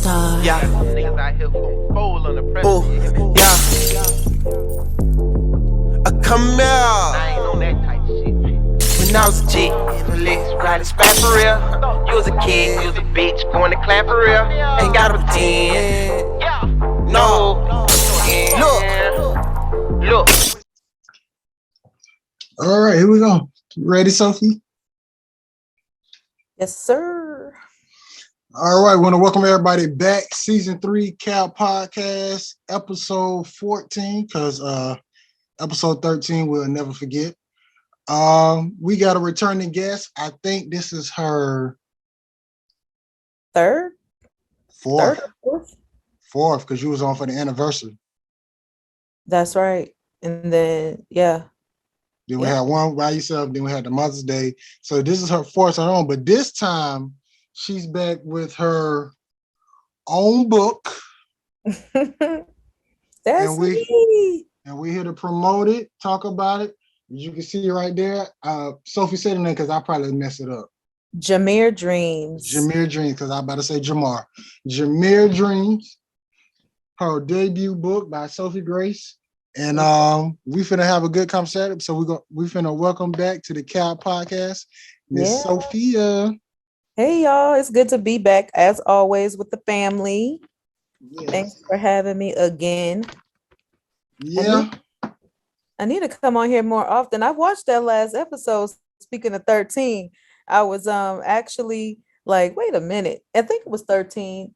LLDJSTAR. Yeah. Niggas out here who gon' fold on the pressure. Ooh, yeah. I come out. I ain't on that type shit. When I was a chick in the licks, riding spat for real. You was a kid, you was a bitch, going to clap for real. Ain't gotta pretend. No. Look. All right, here we go. You ready, Sophie? Yes, sir. All right, want to welcome everybody back. Season 3 Cal Podcast, episode 14, because episode 13 we'll never forget. We got a returning guest. I think this is her fourth, because you was on for the anniversary. That's right. And then, yeah. Then we had one by yourself. Then we had the Mother's Day. So this is her fourth on her own. But this time, she's back with her own book. That's me. And we're here to promote it, talk about it. As you can see right there, Sophie said it name because I probably messed it up. Jamere Dreams. Jamere Dreams, because I about to say Jamar. Jamere Dreams, her debut book by Sophie Grace. And we finna have a good conversation. So we finna welcome back to the Cal Podcast, Miss Sophia. Hey y'all, it's good to be back as always with the family. Yes. Thanks for having me again. Yeah. I need to come on here more often. I watched that last episode. Speaking of 13, I was actually like, wait a minute. I think it was 13.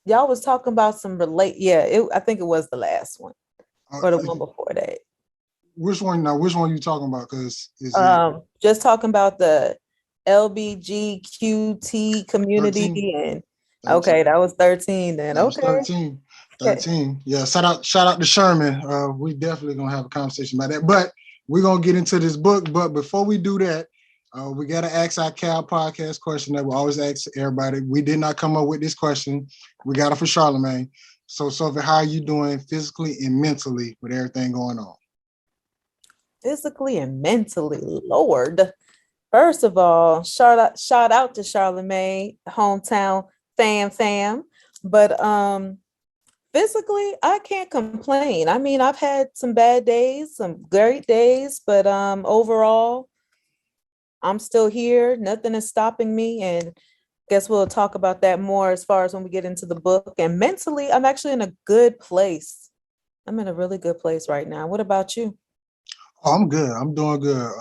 Y'all was talking about some I think it was the last one. Or the one before that. Which one now? Which one are you talking about? Because just talking about the LBGQT community 13. And 13. Okay, that was 13 then. That okay. 13. Yeah, shout out to Sherman. We definitely gonna have a conversation about that. But we're gonna get into this book. But before we do that, we gotta ask our Cal Podcast question that we always ask everybody. We did not come up with this question. We got it for Charlemagne. So, Sophie, how are you doing physically and mentally with everything going on? Physically and mentally, Lord. First of all, shout out to Charlemagne, hometown fam. But physically, I can't complain. I mean, I've had some bad days, some great days, but overall, I'm still here. Nothing is stopping me, and guess we'll talk about that more as far as when we get into the book. And mentally, I'm actually in a good place. I'm in a really good place right now. What about you? Oh, I'm good. I'm doing good.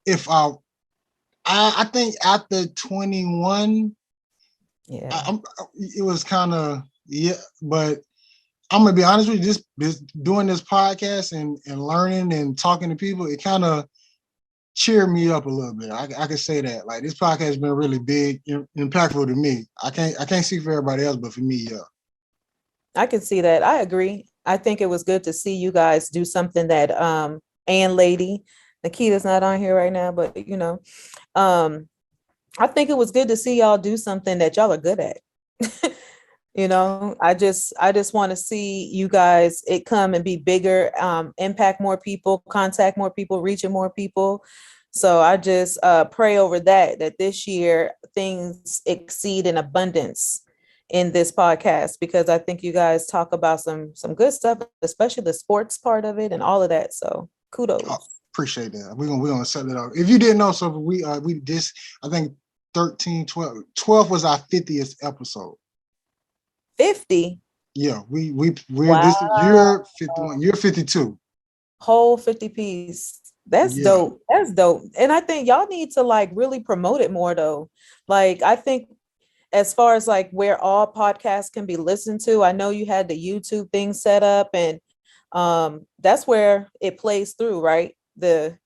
If I think after 21, it was kind of, but I'm gonna be honest with you, this doing this podcast and learning and talking to people, it kind of cheer me up a little bit. I can say that. Like, this podcast has been really big, impactful to me. I can't speak for everybody else, but for me, yeah. I can see that. I agree. I think it was good to see you guys do something that and Lady Nikita's not on here right now, but I think it was good to see y'all do something that y'all are good at. I just want to see you guys it come and be bigger, impact more people, contact more people, reaching more people. So I just pray over that this year things exceed in abundance in this podcast, because I think you guys talk about some good stuff, especially the sports part of it and all of that. So kudos. Oh, appreciate that. We're gonna set it up. If you didn't know, so we just, I think 13, 12 was our 50th episode. 50. Yeah, we're wow. This year 51, year 52. Whole 50 piece. That's dope. That's dope. And I think y'all need to like really promote it more though. Like, I think as far as like where all podcasts can be listened to, I know you had the YouTube thing set up, and that's where it plays through, right? We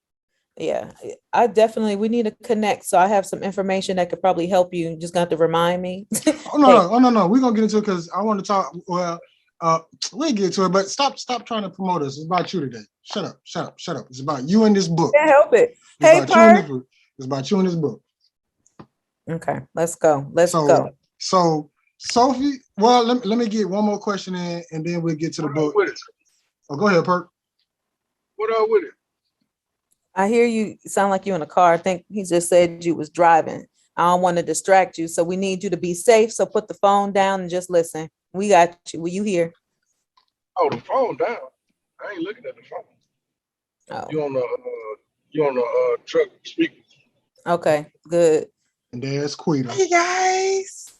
need to connect. So I have some information that could probably help you. You just got to remind me. No. We're gonna get into it because I want to talk. Well, we'll get to it, but stop trying to promote us. It's about you today. Shut up. It's about you and this book. Can't help it. It's about you and this book. Okay, let's go. Let's go. So Sophie, well, let me get one more question in, and then we'll get to the book. With it? Oh, go ahead, Perk. What up with it? I hear you sound like you in a car. I think he just said you was driving. I don't want to distract you, so we need you to be safe. So put the phone down and just listen. We got you. Will you hear? Oh, the phone down. I ain't looking at the phone. Oh, You on the truck speaker. okay, good. And there's Quita. Hey guys.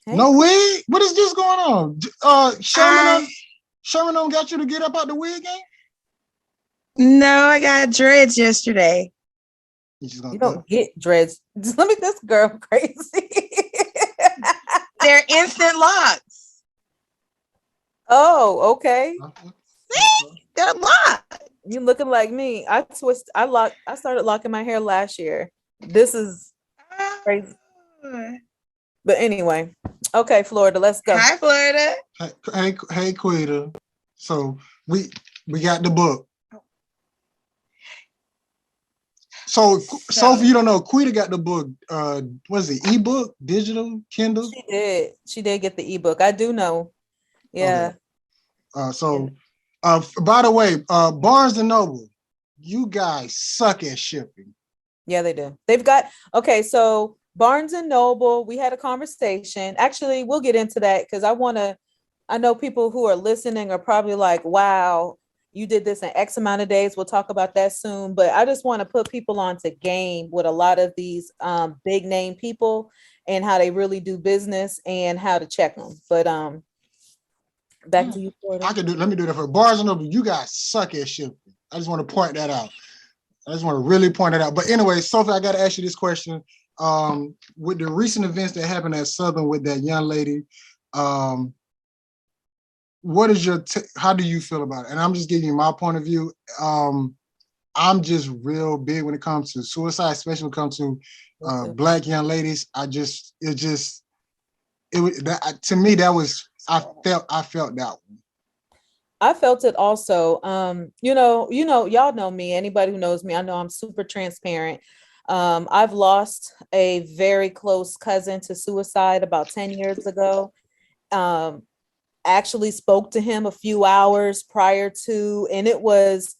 Hey, No wig? What is this going on? I, Sherman don't got you to get up out the wig game? no, I got dreads yesterday. You just gonna you don't get dreads. Let me this girl crazy. They're instant locks. Oh, okay. They're locked. You looking like me. I started locking my hair last year. This is crazy. But anyway, okay, Florida, let's go. Hi, Florida. Hey, Quita. So we got the book. So Sophie, you don't know, Quita got the book. Was it ebook, digital, Kindle? She did get the ebook. I do know. Yeah. Okay. By the way, Barnes and Noble, you guys suck at shipping. Yeah, they do. They've got so Barnes and Noble, we had a conversation. Actually, we'll get into that because I know people who are listening are probably like, wow, you did this in X amount of days. We'll talk about that soon. But I just want to put people onto game with a lot of these big name people and how they really do business and how to check them. But back to you, Florida. Let me do that for Barnes and Noble. You guys suck at shipping. I just want to point that out. I just want to really point that out. But anyway, Sophie, I got to ask you this question. With the recent events that happened at Southern with that young lady, what is how do you feel about it? And I'm just giving you my point of view. I'm just real big when it comes to suicide, especially when it comes to Black young ladies. To me, that was, I felt that one. I felt it also. Y'all know me. Anybody who knows me, I know I'm super transparent. I've lost a very close cousin to suicide about 10 years ago. Actually spoke to him a few hours prior to, and it was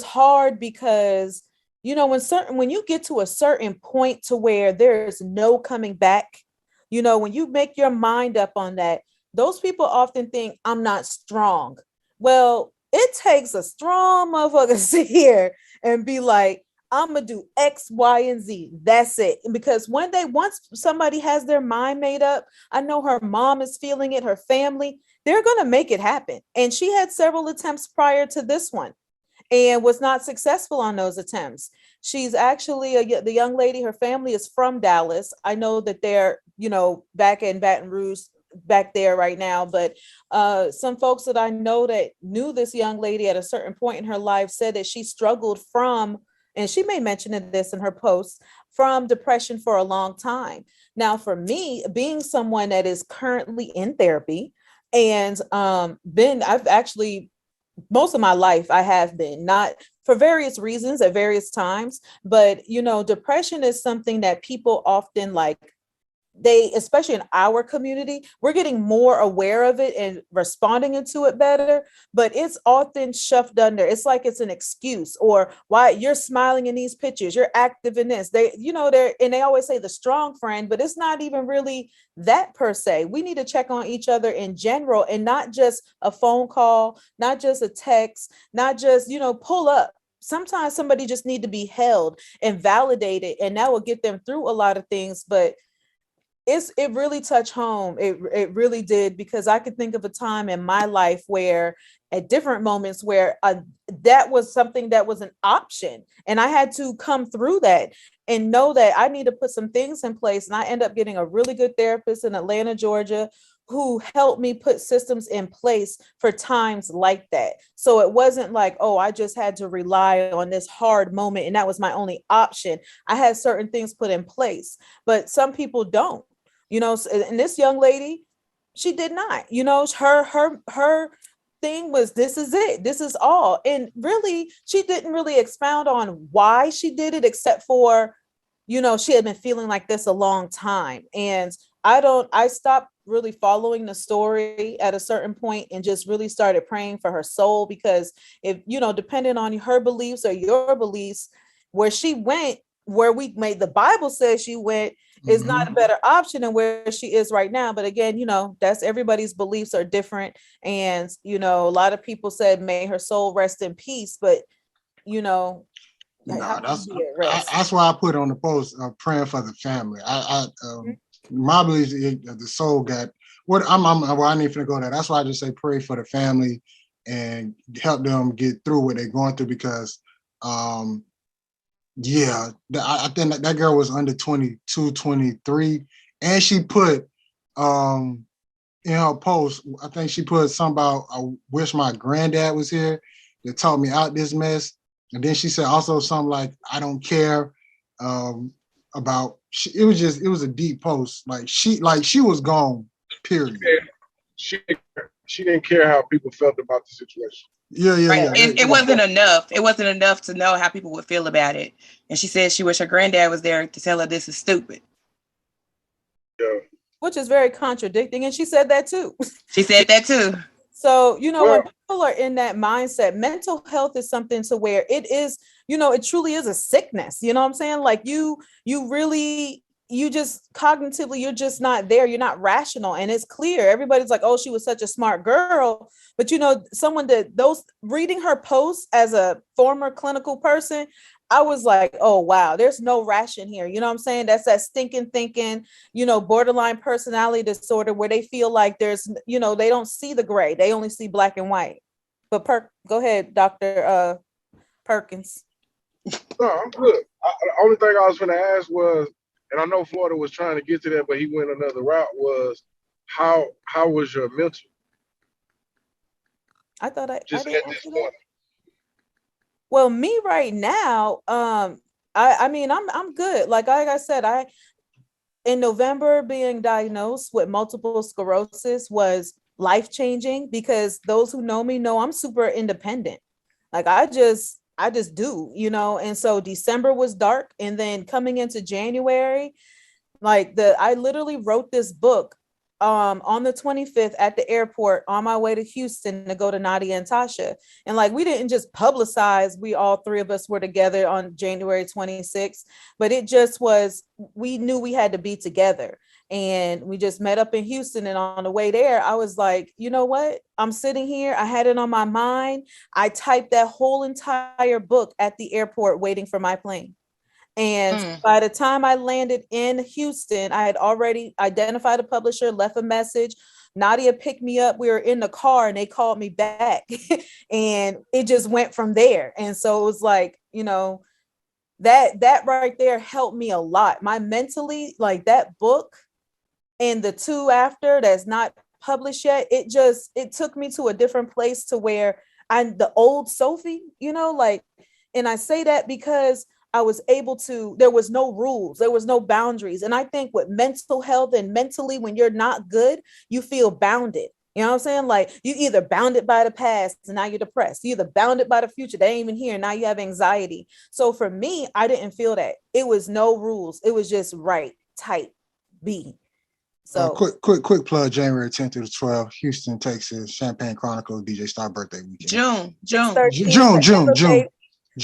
hard because, when you get to a certain point to where there's no coming back, when you make your mind up on that, those people often think I'm not strong. Well, it takes a strong motherfucker to sit here and be like, I'm gonna do X, Y, and Z. That's it. Because once somebody has their mind made up, I know her mom is feeling it, her family, they're gonna make it happen. And she had several attempts prior to this one and was not successful on those attempts. She's actually the young lady, her family is from Dallas. I know that they're, back in Baton Rouge, back there right now, but some folks that I know that knew this young lady at a certain point in her life said that she struggled from, and she may mention this in her posts, from depression for a long time. Now, for me, being someone that is currently in therapy and I've actually, most of my life, I have been, not for various reasons at various times, but, depression is something that people often especially in our community, we're getting more aware of it and responding into it better, but it's often shoved under. It's like it's an excuse, or why you're smiling in these pictures, you're active in this. They always say the strong friend, but it's not even really that per se. We need to check on each other in general, and not just a phone call, not just a text, not just, pull up. Sometimes somebody just need to be held and validated, and that will get them through a lot of things. But it really touched home. It really did, because I could think of a time in my life where at different moments where that was something that was an option, and I had to come through that and know that I need to put some things in place. And I end up getting a really good therapist in Atlanta, Georgia, who helped me put systems in place for times like that. So it wasn't like, oh, I just had to rely on this hard moment and that was my only option. I had certain things put in place, but some people don't. And this young lady, she did not, her thing was, this is it, this is all. And really, she didn't really expound on why she did it, except for, she had been feeling like this a long time. And I stopped really following the story at a certain point and just really started praying for her soul, because if, depending on her beliefs or your beliefs, where she went, where we made the Bible says she went, is not a better option than where she is right now. But again, that's everybody's beliefs are different. And, a lot of people said, may her soul rest in peace. But, No, that's why I put on the post praying for the family. My belief is the soul got what I need to go there. That's why I just say pray for the family and help them get through what they're going through, because I think that girl was under 22, 23, and she put in her post, I think she put something about, I wish my granddad was here that taught me out this mess. And then she said also something like, I don't care about, it was a deep post. Like she was gone, period. She didn't care how people felt about the situation. Yeah. It wasn't enough. It wasn't enough to know how people would feel about it. And she said she wished her granddad was there to tell her this is stupid. Yeah. Which is very contradicting. And she said that too. She said that too. So, when people are in that mindset, mental health is something to where it is, it truly is a sickness. You know what I'm saying? Like you just cognitively, you're just not there. You're not rational. And it's clear. Everybody's like, oh, she was such a smart girl. But, someone that reading her posts as a former clinical person, I was like, oh, wow, there's no ration here. You know what I'm saying? That's that stinking thinking, borderline personality disorder where they feel like there's, they don't see the gray. They only see black and white. But go ahead, Dr. Perkins. No, I'm good. The only thing I was going to ask was, and I know Florida was trying to get to that, but he went another route, was how was your mental? I thought I just didn't at this answer that. point. Well, me right now, I mean, I'm good. Like I said, in November being diagnosed with multiple sclerosis was life-changing, because those who know me know I'm super independent. Like I just do, and so December was dark, and then coming into January, I literally wrote this book on the 25th at the airport on my way to Houston to go to Nadia and Tasha. And we didn't just publicize, all three of us were together on January 26th, but it just was, we knew we had to be together. And we just met up in Houston. And on the way there, I was like, you know what? I'm sitting here. I had it on my mind. I typed that whole entire book at the airport waiting for my plane. And by the time I landed in Houston, I had already identified a publisher, left a message. Nadia picked me up. We were in the car and they called me back and it just went from there. And so it was like, that right there helped me a lot. My mentally, that book and the two after that's not published yet, it took me to a different place to where I'm the old Sophie, and I say that because I was able to, there was no rules, there was no boundaries. And I think with mental health and mentally, when you're not good, you feel bounded. You know what I'm saying? Like you either bounded by the past and now you're depressed. You either bounded by the future. They ain't even here. Now you have anxiety. So for me, I didn't feel that. It was no rules. It was just right, tight, be. So quick plug, January 10th through the 12th, Houston, Texas, Champagne Chronicles, DJ STAR birthday weekend. June.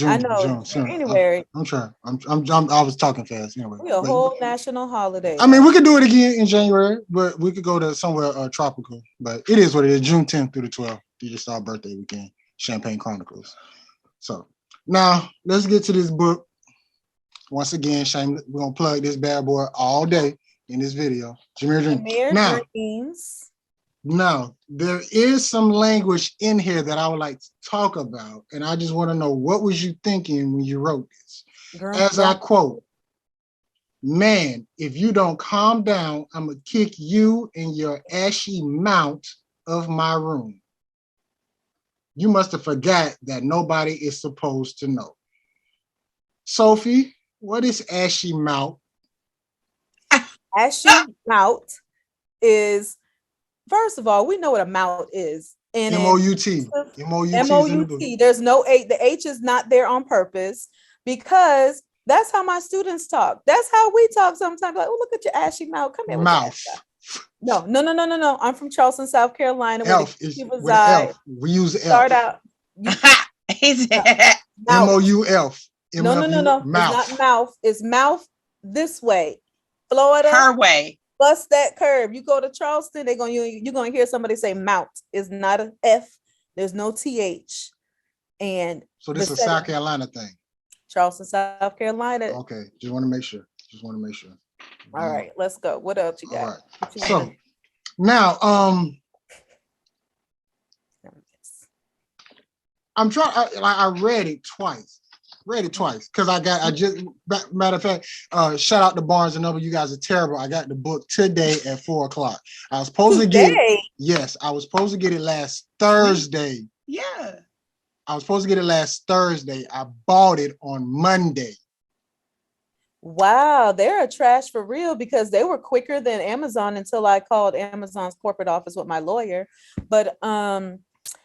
I know. June. Anyway, I'm trying. I was talking fast. Anyway, we a whole national holiday. I mean, we could do it again in January, but we could go to somewhere tropical. But it is what it is. June 10th through the 12th, DJ STAR birthday weekend, Champagne Chronicles. So now let's get to this book. Once again, shameless. We're gonna plug this bad boy all day in this video. Jamere Dreams. Now, there is some language in here that I would like to talk about, and I just want to know, what was you thinking when you wrote this? As I quote, "Man, if you don't calm down, I'm going to kick you in your ashy mount of my room. You must have forgot that nobody is supposed to know." Sophie, what is ashy mount? Ashy mount is, first of all, we know what a mouth is. And M-O-U-T. M-O-U-T. There's no H. The H is not there on purpose, because that's how my students talk. That's how we talk sometimes. Like, oh, look at your ashy mouth. Come here. Mouth. No. I'm from Charleston, South Carolina, where Elf the is kids with an reside. elf. We use Start elf. out. You, He said, mouth. MOU elf. No. It's Mouth. not mouth. It's mouth this way. Florida, her way. bust that curve. You go to Charleston, you're gonna hear somebody say mount. It's not a F. There's no TH. And So this is a South Carolina thing. Charleston, South Carolina. Okay, just want to make sure. All right, let's go. What else you got? All right. So now, I'm trying. I read it twice. Because I just matter of fact, shout out to Barnes and Noble. You guys are terrible. I got the book today at 4:00. I was supposed to get it. Yes, I was supposed to get it last Thursday. Yeah. I was supposed to get it last Thursday. I bought it on Monday. Wow, they're a trash for real because they were quicker than Amazon until I called Amazon's corporate office with my lawyer. But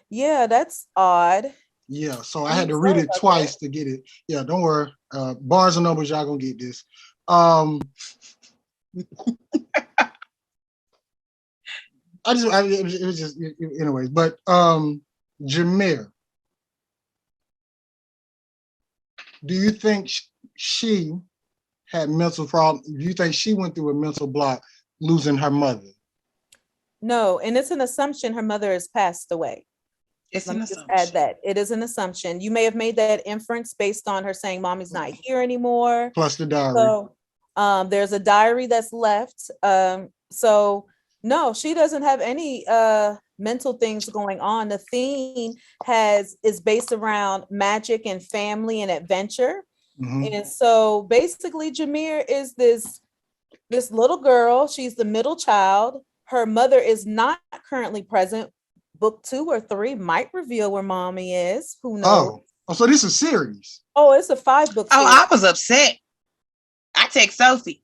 yeah, that's odd. Yeah, so I had to read it twice to get it. Yeah, don't worry. Barnes and Noble, y'all gonna get this. It was just anyways. But Jamere, do you think she had mental problems? Do you think she went through a mental block losing her mother? No, and it's an assumption her mother has passed away. Let me just add that. It is an assumption. You may have made that inference based on her saying mommy's not here anymore. Plus the diary. So there's a diary that's left. So no, she doesn't have any mental things going on. The theme is based around magic and family and adventure. Mm-hmm. And so basically Jamere is this little girl. She's the middle child. Her mother is not currently present. Book 2 or 3 might reveal where mommy is. Who knows? Oh, so this is a series. Oh, it's a 5-book series. I was upset. I text Sophie.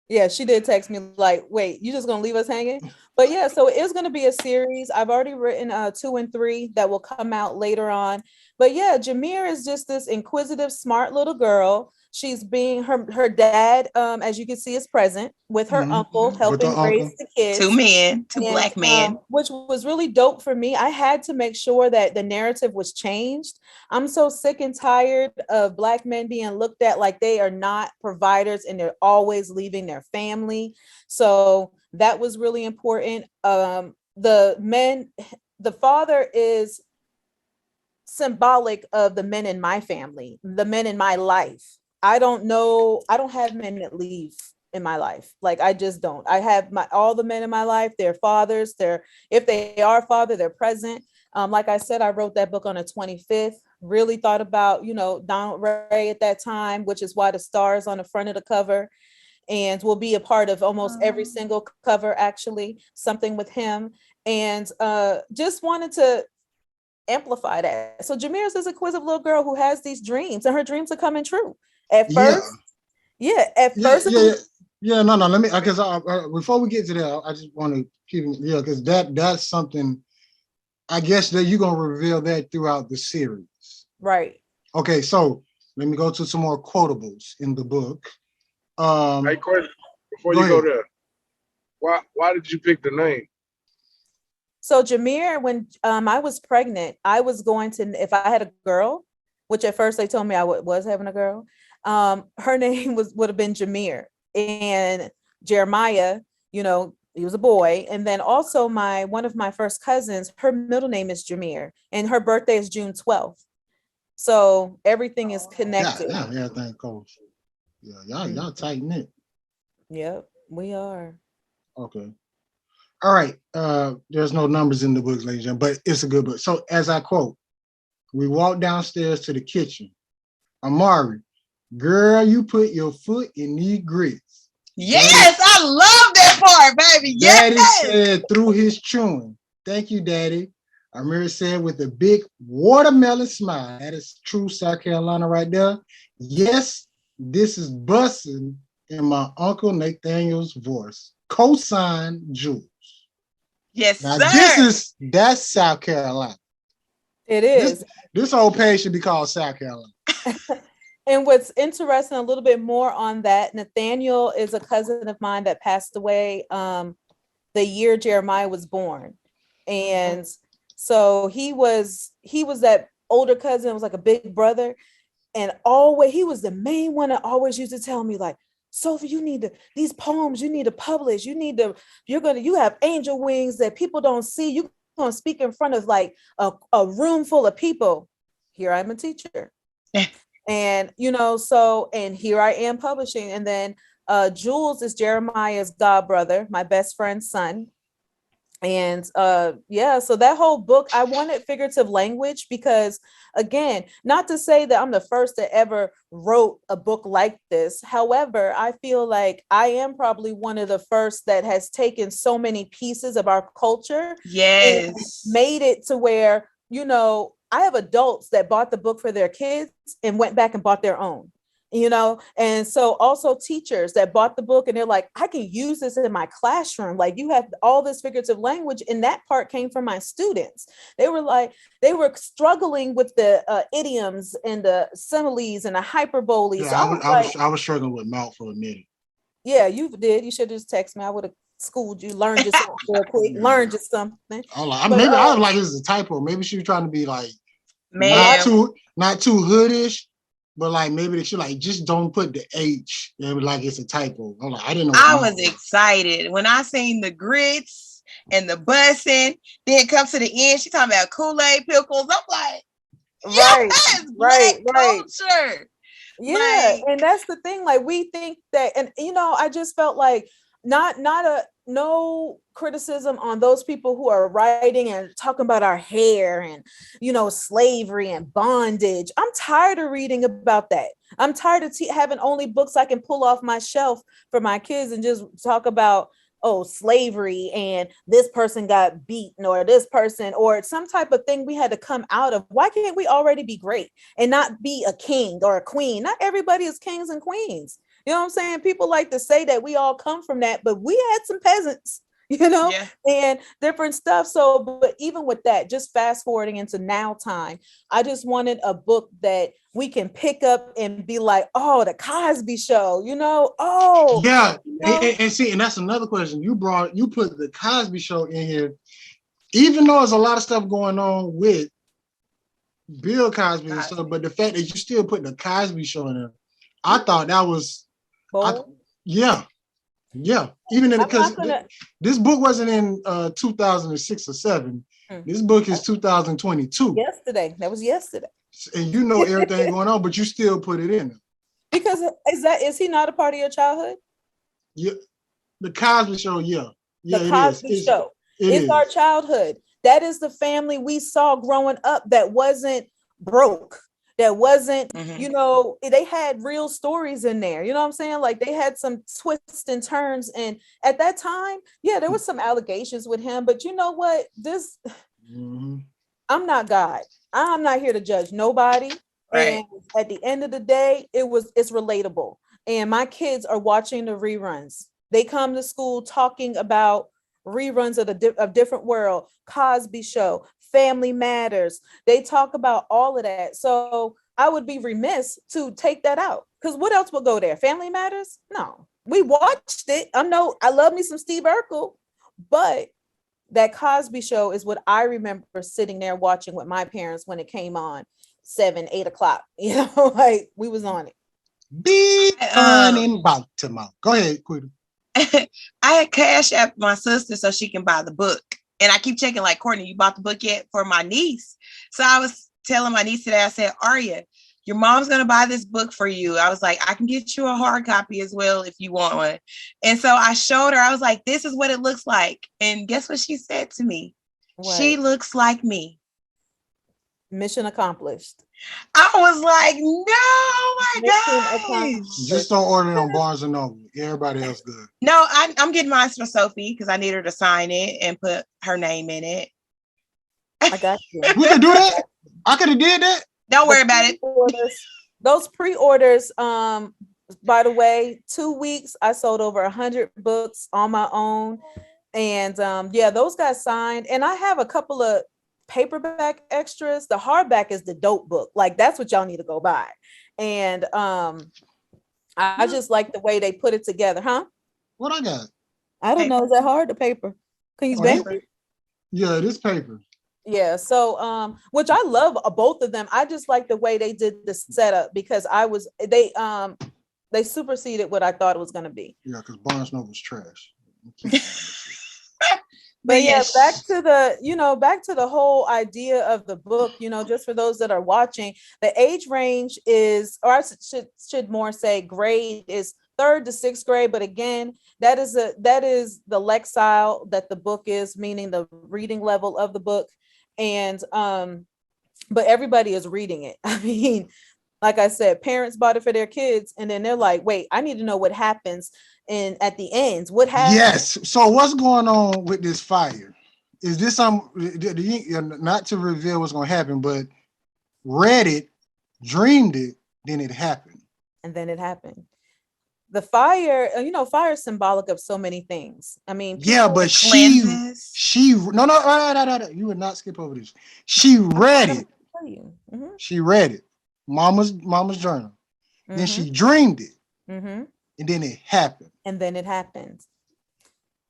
Yeah, she did text me like, wait, you just gonna leave us hanging? But yeah, so it is gonna be a series. I've already written 2 and 3 that will come out later on. But yeah, Jamere is just this inquisitive, smart little girl. She's being her dad, as you can see, is present with her uncle, helping raise the kids. 2 men, 2 black men. Which was really dope for me. I had to make sure that the narrative was changed. I'm so sick and tired of black men being looked at like they are not providers and they're always leaving their family. So that was really important. The father is symbolic of the men in my family, the men in my life. I don't have men that leave in my life. Like, I just don't. I have all the men in my life, they're fathers. If they are father, they're present. Like I said, I wrote that book on the 25th, really thought about, Donald Ray at that time, which is why the star is on the front of the cover and will be a part of almost every single cover, actually, something with him. And just wanted to amplify that. So Jamere is this inquisitive little girl who has these dreams, and her dreams are coming true. At first. No. Let me, because before we get to that, I just want to keep because that's something. I guess that you're gonna reveal that throughout the series, right? Okay, so let me go to some more quotables in the book. Hey, question before you go there. Why did you pick the name? So Jamere, when I was pregnant, I was going to, if I had a girl, which at first they told me I was having a girl, her name would have been Jamere. And Jeremiah, he was a boy. And then also one of my first cousins, her middle name is Jamere, and her birthday is June 12th. So everything is connected. Yeah, everything goes. Yeah, y'all tighten it. Yep, we are. Okay. All right. There's no numbers in the books, ladies and gentlemen, but it's a good book. So as I quote, we walk downstairs to the kitchen. Amari, girl, you put your foot in these grits. Yes, I love that part, baby. Daddy yes. said through his chewing, thank you, Daddy. Amiri said with a big watermelon smile. That is true South Carolina right there. Yes, this is bussin' in my Uncle Nathaniel's voice. Cosign Jules. Yes, now, sir. That's South Carolina. It is. This whole page should be called South Carolina. And what's interesting, a little bit more on that, Nathaniel is a cousin of mine that passed away the year Jeremiah was born. And so he was that older cousin, was like a big brother. And always, he was the main one that always used to tell me, like, Sophie, you need to, these poems, you need to publish. You have angel wings that people don't see. You're going to speak in front of like a room full of people. Here I'm a teacher. And, and here I am publishing. And then Jules is Jeremiah's god brother, my best friend's son. And so that whole book, I wanted figurative language because, again, not to say that I'm the first that ever wrote a book like this. However, I feel like I am probably one of the first that has taken so many pieces of our culture, and made it to where, I have adults that bought the book for their kids and went back and bought their own. And so also teachers that bought the book and they're like, I can use this in my classroom. Like, you have all this figurative language, and that part came from my students. They were struggling with the idioms and the similes and the hyperbole. Yeah, So I was struggling with mouth for a minute. Yeah, you did. You should have just texted me. I would have schooled you, learned just something real quick, learned just something. I was like, this is a typo. Maybe she was trying to be like, not too hoodish. But like maybe they should like just don't put the H. Like it's a typo. I'm like, I didn't know. I was excited when I seen the grits and the bussing. Then it comes to the end. She talking about Kool-Aid pickles. I'm like, yes, right. Culture. Yeah, and that's the thing. Like, we think that, and I just felt like no criticism on those people who are writing and talking about our hair and slavery and bondage. I'm tired of reading about that. I'm tired of having only books I can pull off my shelf for my kids and just talk about slavery and this person got beaten or this person or some type of thing we had to come out of. Why can't we already be great and not be a king or a queen? Not everybody is kings and queens. You know what I'm saying? People like to say that we all come from that, but we had some peasants, and different stuff. So, but even with that, just fast forwarding into now time, I just wanted a book that we can pick up and be like, oh, the Cosby Show, Yeah. And see, and that's another question. You put the Cosby Show in here, even though there's a lot of stuff going on with Bill Cosby and stuff, but the fact that you still put the Cosby Show in there, I thought that was, yeah. Even because this book wasn't in 2006 or 2007. This book is 2022. That was yesterday. And everything going on, but you still put it in there. Because is he not a part of your childhood? Yeah, the Cosby Show. Yeah, the Cosby Show. It's our childhood. That is the family we saw growing up that wasn't broke. That wasn't, they had real stories in there. You know what I'm saying? Like, they had some twists and turns. And at that time, there was some allegations with him. But you know what? I'm not God. I'm not here to judge nobody. Right. And at the end of the day, it's relatable. And my kids are watching the reruns. They come to school talking about reruns of different world, Cosby Show, Family Matters. They talk about all of that. So I would be remiss to take that out, because what else would go there? Family Matters? No, we watched it. I love me some Steve Urkel, but that Cosby Show is what I remember sitting there watching with my parents when it came on 7, 8 o'clock. Like, we was on it. Big fun in Baltimore. Go ahead, Quita. I had cash at my sister so she can buy the book. And I keep checking, like, Courtney, you bought the book yet? For my niece. So I was telling my niece today, I said, Arya, your mom's going to buy this book for you. I was like, I can get you a hard copy as well if you want one. And so I showed her, I was like, this is what it looks like. And guess what she said to me? What? She looks like me. Mission accomplished. I was like, no, my God. Just don't order it on Barnes and Noble. Everybody else good. No, I'm getting mine for Sophie because I need her to sign it and put her name in it. I got you. We can do that. I could have did that. Don't worry about it. Those pre-orders, by the way, 2 weeks, I sold over 100 books on my own. And those got signed. And I have a couple of paperback extras. The hardback is the dope book. Like, that's what y'all need to go buy. And I just like the way they put it together. Huh? What I got? I don't know. Is that hard, the paper? Can you Oh, bank? Yeah, this paper. Yeah, so which I love both of them. I just like the way they did the setup because they superseded what I thought it was going to be. Yeah, because Barnes Noble was trash. But yeah, yes. back to the whole idea of the book, just for those that are watching, the age range is, or I should more say grade is 3rd to 6th grade. But again, that is the lexile that the book is, meaning the reading level of the book. And but everybody is reading it. I mean, like I said, parents bought it for their kids, and then they're like, wait, I need to know what happens at the ends. What happens? Yes. So what's going on with this fire? Is this not to reveal what's going to happen, but read it, dreamed it, then it happened. And then it happened. The fire, fire is symbolic of so many things. I mean, yeah, but she no, you would not skip over this. She read it. Mm-hmm. She read it. Mama's journal. Mm-hmm. Then she dreamed it. Mm-hmm. And then it happened. And then it happened.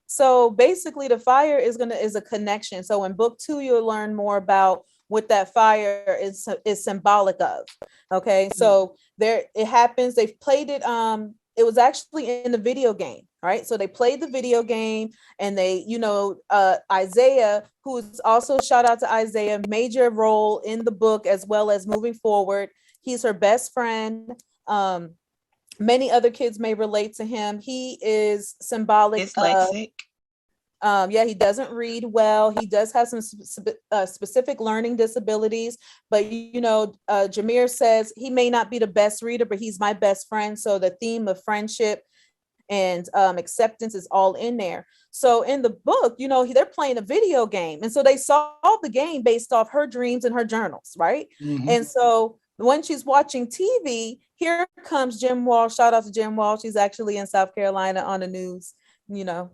So basically the fire is a connection. So in book 2, you'll learn more about what that fire is symbolic of. Okay. So there it happens. They've played it. It was actually in the video game, right? So they played the video game, and they, Isaiah, who is also, shout out to Isaiah, major role in the book as well as moving forward. He's her best friend. Many other kids may relate to him. He is symbolic. Dyslexic. He doesn't read well. He does have some specific learning disabilities, but Jamere says he may not be the best reader, but he's my best friend. So the theme of friendship and acceptance is all in there. So in the book, they're playing a video game, and so they solve the game based off her dreams and her journals, right? Mm-hmm. And so when she's watching TV, here comes Jim Walsh. Shout out to Jim Walsh. He's actually in South Carolina on the news.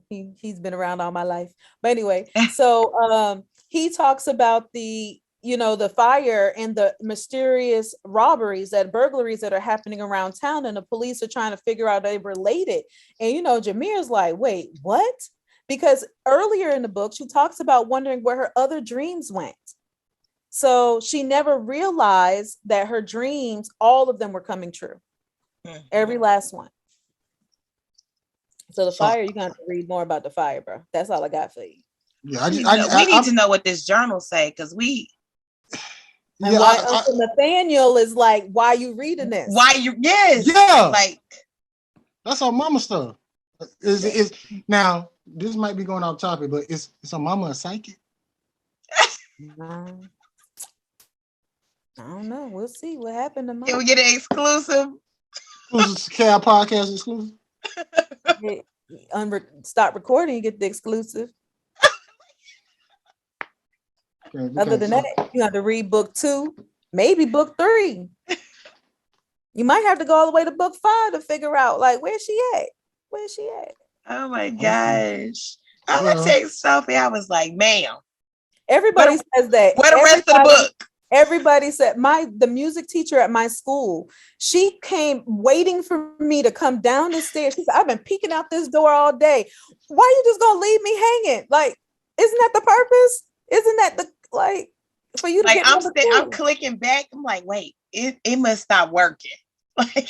He's been around all my life. But anyway, so he talks about the fire and the mysterious burglaries that are happening around town, and the police are trying to figure out if they related. And Jamere's like, wait, what? Because earlier in the book, she talks about wondering where her other dreams went. So she never realized that her dreams, all of them were coming true. Mm-hmm. Every last one. So the fire, you're going to read more about the fire, bro. That's all I got for you. Yeah, we need to know what this journal say, because Uncle Nathaniel is like, why you reading this? Like, that's our mama stuff. Is now this might be going off topic, but is our mama a psychic? I don't know. We'll see what happened to mama. Can we get an exclusive? Cal podcast exclusive. Stop recording, you get the exclusive. Other than that, you have to read book 2, maybe book 3. You might have to go all the way to book 5 to figure out, like, where's she at? Oh my gosh. I would text Sophie. I was like, ma'am. Everybody says that. Where the rest of the book? Everybody said the music teacher at my school, she came waiting for me to come down the stairs. She said, I've been peeking out this door all day. Why are you just gonna leave me hanging? Like, isn't that the purpose? Isn't that for you to like I'm clicking back. I'm like, wait, it must stop working. Like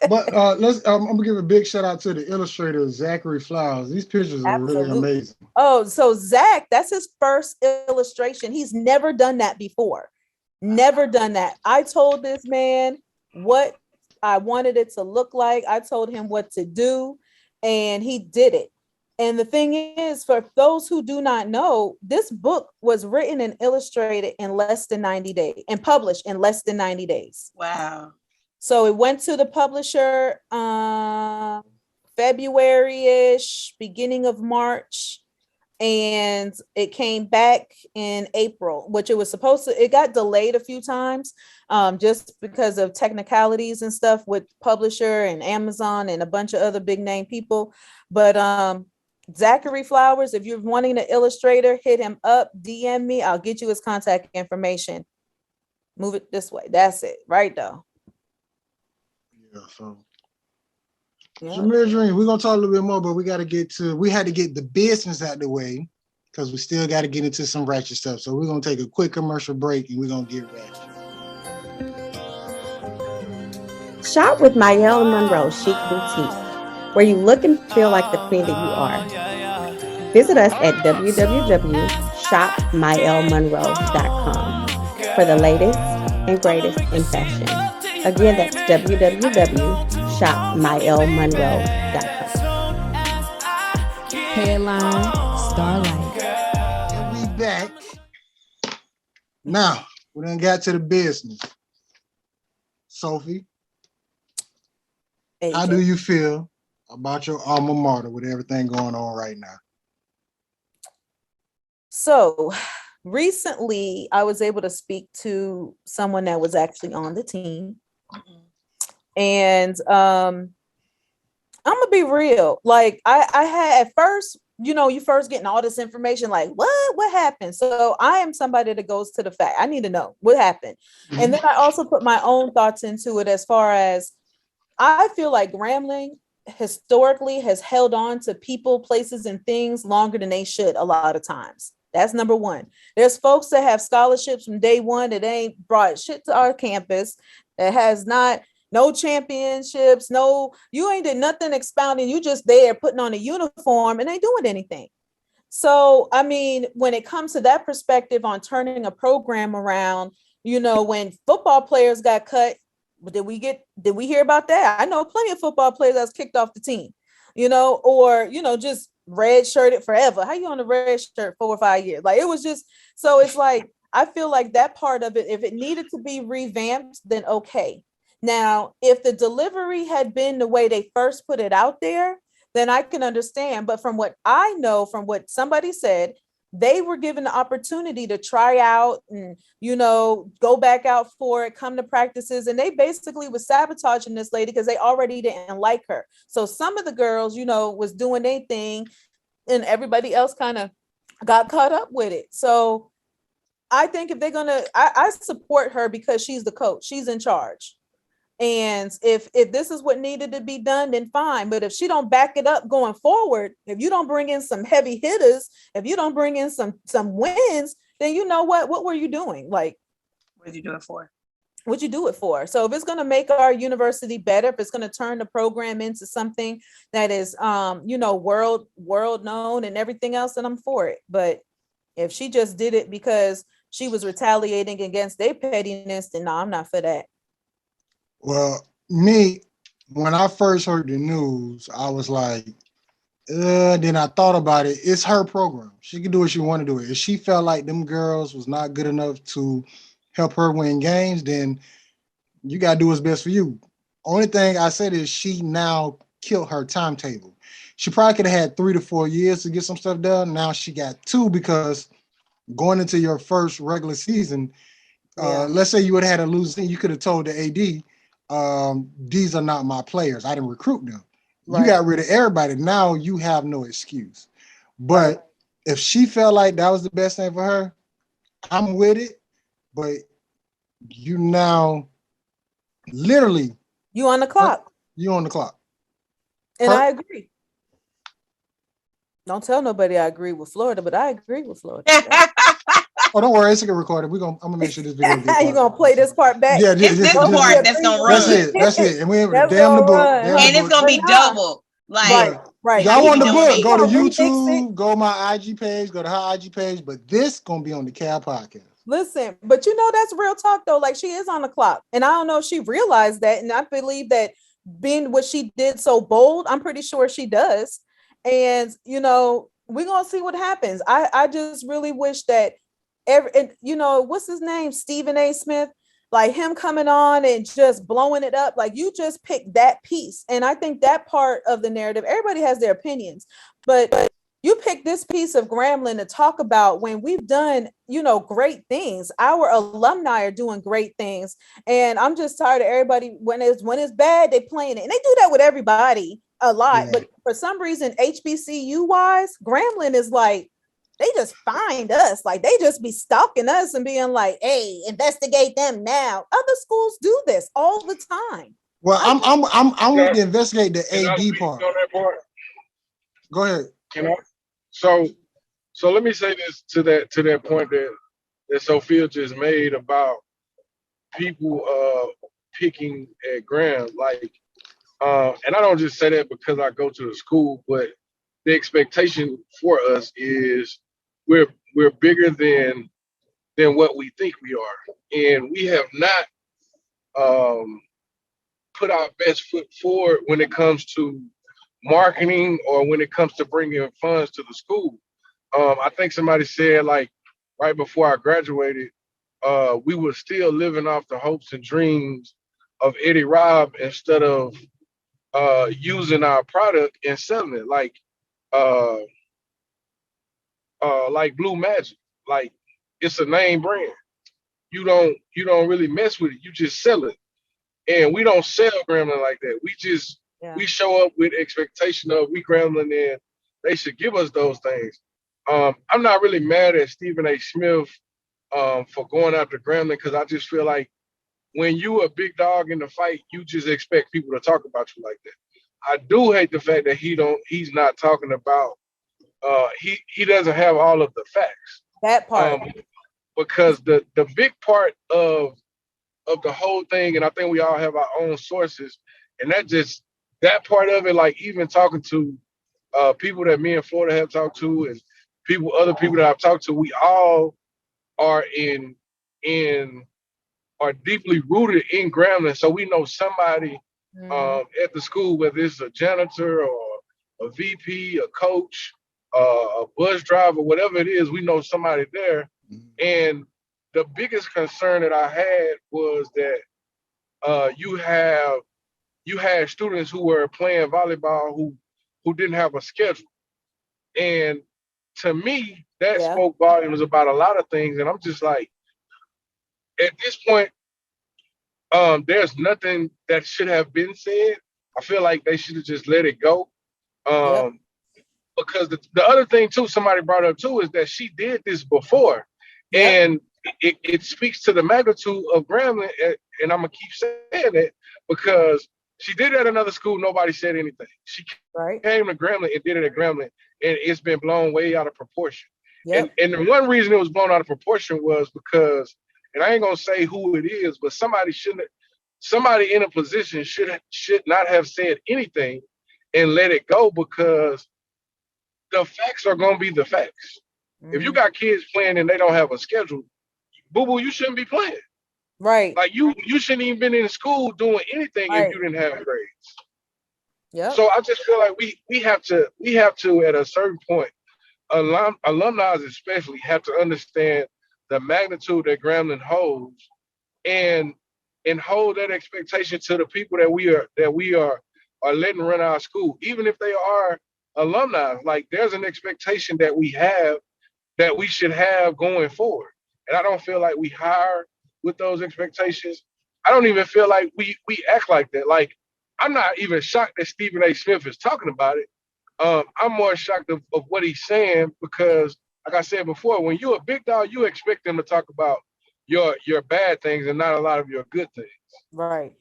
but I'm gonna give a big shout out to the illustrator Zachary Flowers. These pictures are really amazing. Oh, so Zach, that's his first illustration. He's never done that before. Never done that. I told this man what I wanted it to look like. I told him what to do, and he did it. And the thing is, for those who do not know, this book was written and illustrated in less than 90 days and published in less than 90 days. Wow. So it went to the publisher February-ish, beginning of March, and it came back in April, which it got delayed a few times just because of technicalities and stuff with publisher and Amazon and a bunch of other big name people. But Zachary Flowers, if you're wanting an illustrator, hit him up, DM me. I'll get you his contact information. Move it this way. That's it, right though. Yeah, so Yeah. Jamere Dreams, we're gonna talk a little bit more, but we had to get the business out the way because we still got to get into some ratchet stuff. So we're gonna take a quick commercial break and we're gonna get ratchet. Shop with Mayelle Monroe Chic Boutique, where you look and feel like the queen that you are. Visit us at www.shopmyellemonroe.com for the latest and greatest in fashion. Again, that's www.shopmyellemonroe.com. Headline Starlight. And we back. Now, we done got to the business. Sophie, how do you feel about your alma mater with everything going on right now? So recently I was able to speak to someone that was actually on the team. And I'm gonna be real. Like I had at first, you first getting all this information, like what happened? So I am somebody that goes to the fact. I need to know what happened. Mm-hmm. And then I also put my own thoughts into it as far as I feel like Grambling historically has held on to people, places, and things longer than they should a lot of times. That's number one. There's folks that have scholarships from day one that ain't brought shit to our campus, that has no championships, you ain't did nothing expounding. You just there putting on a uniform and ain't doing anything. So, I mean, when it comes to that perspective on turning a program around, when football players got cut, did we hear about that? I know plenty of football players that's kicked off the team, or, just red shirted forever. How you on a red shirt 4 or 5 years? Like, it was just, so it's like, I feel like that part of it, if it needed to be revamped, then okay. Now, if the delivery had been the way they first put it out there, then I can understand. But from what I know, from what somebody said, they were given the opportunity to try out and, go back out for it, come to practices. And they basically was sabotaging this lady because they already didn't like her. So some of the girls, was doing their thing and everybody else kind of got caught up with it. So I think if they're going to, I support her because she's the coach. She's in charge. And if this is what needed to be done, then fine. But if she don't back it up going forward, if you don't bring in some heavy hitters, if you don't bring in some wins, then you know what were you doing? Like, what did you do it for? What'd you do it for? So if it's going to make our university better, if it's going to turn the program into something that is, world known and everything else, then I'm for it. But if she just did it because she was retaliating against their pettiness, then no, I'm not for that. Well, me, when I first heard the news, I was like, then I thought about it. It's her program. She can do what she want to do. If she felt like them girls was not good enough to help her win games, then you got to do what's best for you. Only thing I said is she now killed her timetable. She probably could have had 3 to 4 years to get some stuff done. Now she got 2 because going into your first regular season, let's say you would have had a losing season, you could have told the AD, these are not my players. I didn't recruit them. Right. You got rid of everybody. Now you have no excuse. But if she felt like that was the best thing for her, I'm with it. But you now literally you on the clock. You on the clock. And I agree. Don't tell nobody I agree with Florida, but I agree with Florida. Oh, don't worry, it's gonna record it. I'm gonna make sure this video gets you gonna play this part back? Yeah, this part that's gonna run. That's it. And we have damn the book. And it's gonna be double. Like right. Y'all want the book? Go to YouTube, go my IG page, go to her IG page, but this gonna be on the Cal podcast. Listen, but that's real talk though. Like, she is on the clock. And I don't know if she realized that. And I believe that being what she did so bold, I'm pretty sure she does. And we're gonna see what happens. I just really wish that what's his name? Stephen A. Smith, like him coming on and just blowing it up. Like, you just picked that piece. And I think that part of the narrative, everybody has their opinions, but you picked this piece of Grambling to talk about when we've done, great things. Our alumni are doing great things. And I'm just tired of everybody when it's bad, they playing it. And they do that with everybody a lot. Yeah. But for some reason, HBCU wise, Grambling is like, they just find us, like they just be stalking us and being like, hey, investigate them now. Other schools do this all the time. Well, I want to investigate the Can I AD speak part. on that part? Go ahead. Can I? So let me say this to that point that Sophia just made about people picking at Graham. Like, and I don't just say that because I go to the school, but the expectation for us is we're bigger than what we think we are, and we have not um, put our best foot forward when it comes to marketing or when it comes to bringing funds to the school. I think somebody said like right before I graduated, we were still living off the hopes and dreams of Eddie Robb instead of using our product and selling it uh, like Blue Magic. Like it's a name brand. You don't really mess with it. You just sell it. And we don't sell Gremlin like that. Yeah. We show up with expectation of we Gremlin and they should give us those things. I'm not really mad at Stephen A. Smith for going after Gremlin because I just feel like when you a big dog in the fight, you just expect people to talk about you like that. I do hate the fact that he's not talking about he doesn't have all of the facts. That part. Because the big part of the whole thing, and I think we all have our own sources, and that part of it, like even talking to people that me and Florida have talked to, and other people that I've talked to, we all are in are deeply rooted in Grambling, so we know somebody at the school, whether it's a janitor or a VP, a coach, a bus driver, whatever it is, we know somebody there. And the biggest concern that I had was that you had students who were playing volleyball who didn't have a schedule, and to me that spoke volumes about a lot of things. And I'm just like, at this point, there's nothing that should have been said. I feel like they should have just let it go. Because the other thing too, somebody brought up too, is that she did this before. And it speaks to the magnitude of Grambling, and I'm gonna keep saying it because she did it at another school. Nobody said anything. She came to Grambling and did it at Grambling, and it's been blown way out of proportion. And the one reason it was blown out of proportion was because, and I ain't gonna say who it is, but somebody in a position should not have said anything and let it go, because the facts are gonna be the facts. If you got kids playing and they don't have a schedule, boo-boo, you shouldn't be playing. Right. Like you shouldn't even been in school doing anything if you didn't have grades. So I just feel like we have to at a certain point, alumni especially have to understand the magnitude that Grambling holds, and hold that expectation to the people that we are letting run our school, even if they are alumni. Like there's an expectation that we have that we should have going forward. And I don't feel like we hire with those expectations. I don't even feel like we act like that. Like, I'm not even shocked that Stephen A. Smith is talking about it. I'm more shocked of what he's saying because, like I said before, when you're a big dog, you expect them to talk about your bad things and not a lot of your good things. Right.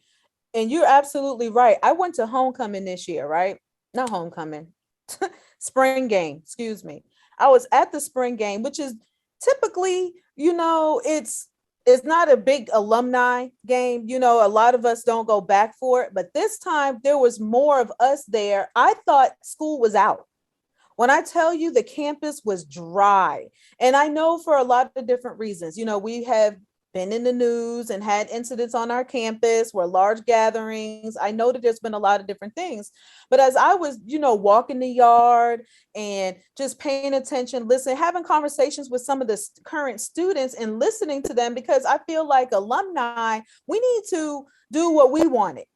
And you're absolutely right. I went to homecoming this year, right? Not homecoming, spring game, excuse me. I was at the spring game, which is typically, it's not a big alumni game. A lot of us don't go back for it, but this time there was more of us there. I thought school was out. When I tell you the campus was dry, and I know for a lot of different reasons, we have been in the news and had incidents on our campus where large gatherings. I know that there's been a lot of different things, but as I was, walking the yard and just paying attention, listening, having conversations with some of the current students and listening to them, because I feel like alumni, we need to do what we wanted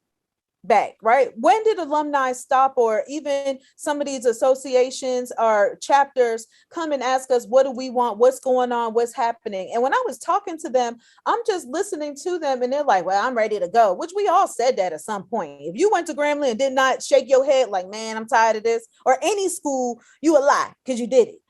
back, right? When did alumni stop, or even some of these associations or chapters come and ask us, what do we want? What's going on? What's happening? And when I was talking to them, I'm just listening to them and they're like, well, I'm ready to go, which we all said that at some point. If you went to Grambling and did not shake your head like, man, I'm tired of this, or any school, you a lie because you did it.